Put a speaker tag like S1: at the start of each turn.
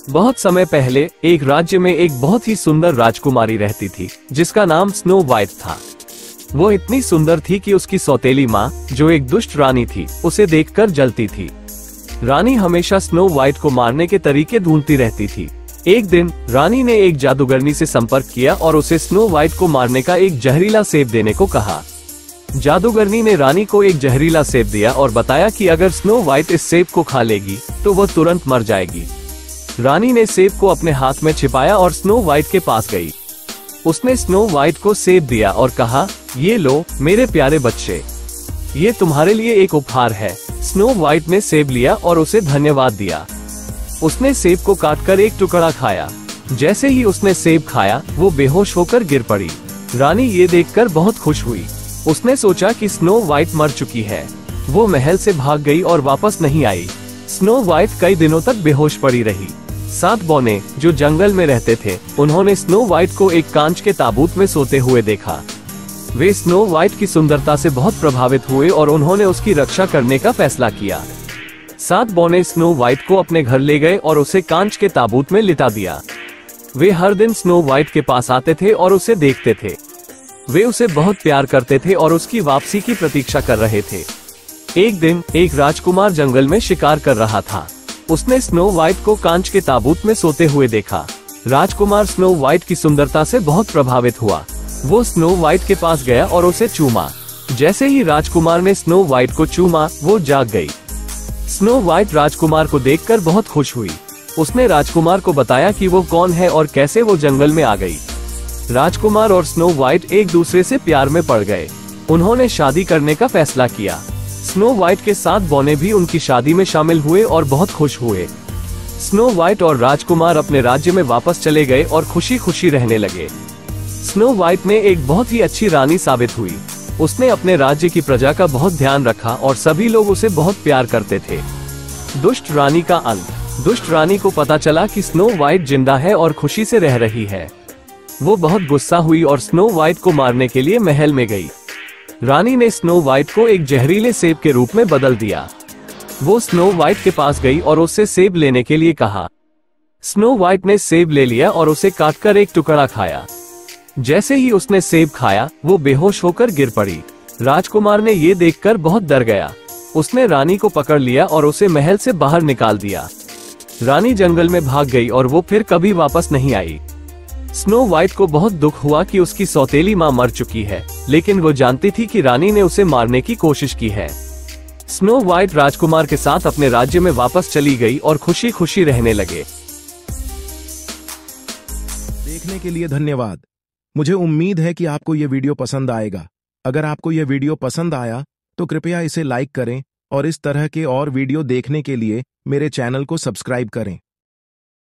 S1: बहुत समय पहले एक राज्य में एक बहुत ही सुंदर राजकुमारी रहती थी जिसका नाम स्नो वाइट था। वो इतनी सुंदर थी कि उसकी सौतेली माँ, जो एक दुष्ट रानी थी, उसे देखकर जलती थी। रानी हमेशा स्नो वाइट को मारने के तरीके ढूंढती रहती थी। एक दिन रानी ने एक जादूगरनी से संपर्क किया और उसे स्नो वाइट को मारने का एक जहरीला सेब देने को कहा। जादूगरनी ने रानी को एक जहरीला सेब दिया और बताया कि अगर स्नो वाइट इस सेब को खा लेगी तो वह तुरंत मर जाएगी। रानी ने सेब को अपने हाथ में छिपाया और स्नो वाइट के पास गई। उसने स्नो वाइट को सेब दिया और कहा, ये लो मेरे प्यारे बच्चे, ये तुम्हारे लिए एक उपहार है। स्नो वाइट ने सेब लिया और उसे धन्यवाद दिया। उसने सेब को काटकर एक टुकड़ा खाया। जैसे ही उसने सेब खाया वो बेहोश होकर गिर पड़ी। रानी ये देखकर बहुत खुश हुई। उसने सोचा कि स्नो वाइट मर चुकी है। वो महल से भाग गई और वापस नहीं आई। स्नो वाइट कई दिनों तक बेहोश पड़ी रही। 7 बौने जो जंगल में रहते थे, उन्होंने स्नो वाइट को एक कांच के ताबूत में सोते हुए देखा। वे स्नो वाइट की सुंदरता से बहुत प्रभावित हुए और उन्होंने उसकी रक्षा करने का फैसला किया। 7 बौने स्नो वाइट को अपने घर ले गए और उसे कांच के ताबूत में लिटा दिया। वे हर दिन स्नो वाइट के पास आते थे और उसे देखते थे। वे उसे बहुत प्यार करते थे और उसकी वापसी की प्रतीक्षा कर रहे थे। एक दिन एक राजकुमार जंगल में शिकार कर रहा था। उसने स्नो वाइट को कांच के ताबूत में सोते हुए देखा। राजकुमार स्नो वाइट की सुंदरता से बहुत प्रभावित हुआ। वो स्नो वाइट के पास गया और उसे चूमा। जैसे ही राजकुमार ने स्नो वाइट को चूमा, वो जाग गई। स्नो वाइट राजकुमार को देखकर बहुत खुश हुई। उसने राजकुमार को बताया कि वो कौन है और कैसे वो जंगल में आ गई। राजकुमार और स्नो वाइट एक दूसरे से प्यार में पड़ गए। उन्होंने शादी करने का फैसला किया। स्नो वाइट के 7 बौने भी उनकी शादी में शामिल हुए और बहुत खुश हुए। स्नो वाइट और राजकुमार अपने राज्य में वापस चले गए और खुशी खुशी रहने लगे। स्नो वाइट ने एक बहुत ही अच्छी रानी साबित हुई। उसने अपने राज्य की प्रजा का बहुत ध्यान रखा और सभी लोग उसे बहुत प्यार करते थे। दुष्ट रानी का अंत। दुष्ट रानी को पता चला कि स्नो वाइट जिंदा है और खुशी से रह रही है। वो बहुत गुस्सा हुई और स्नो वाइट को मारने के लिए महल में गई। रानी ने स्नो वाइट को एक जहरीले सेब के रूप में बदल दिया। वो स्नो वाइट के पास गई और उससे सेब लेने के लिए कहा। स्नो वाइट ने सेब ले लिया और उसे काटकर एक टुकड़ा खाया। जैसे ही उसने सेब खाया, वो बेहोश होकर गिर पड़ी। राजकुमार ने ये देखकर बहुत डर गया। उसने रानी को पकड़ लिया और उसे महल से बाहर निकाल दिया। रानी जंगल में भाग गई और वो फिर कभी वापस नहीं आई। स्नो वाइट को बहुत दुख हुआ कि उसकी सौतेली माँ मर चुकी है, लेकिन वो जानती थी कि रानी ने उसे मारने की कोशिश की है। स्नो वाइट राजकुमार के साथ अपने राज्य में वापस चली गई और खुशी खुशी रहने लगे।
S2: देखने के लिए धन्यवाद। मुझे उम्मीद है कि आपको ये वीडियो पसंद आएगा। अगर आपको ये वीडियो पसंद आया तो कृपया इसे लाइक करें और इस तरह के और वीडियो देखने के लिए मेरे चैनल को सब्सक्राइब करें।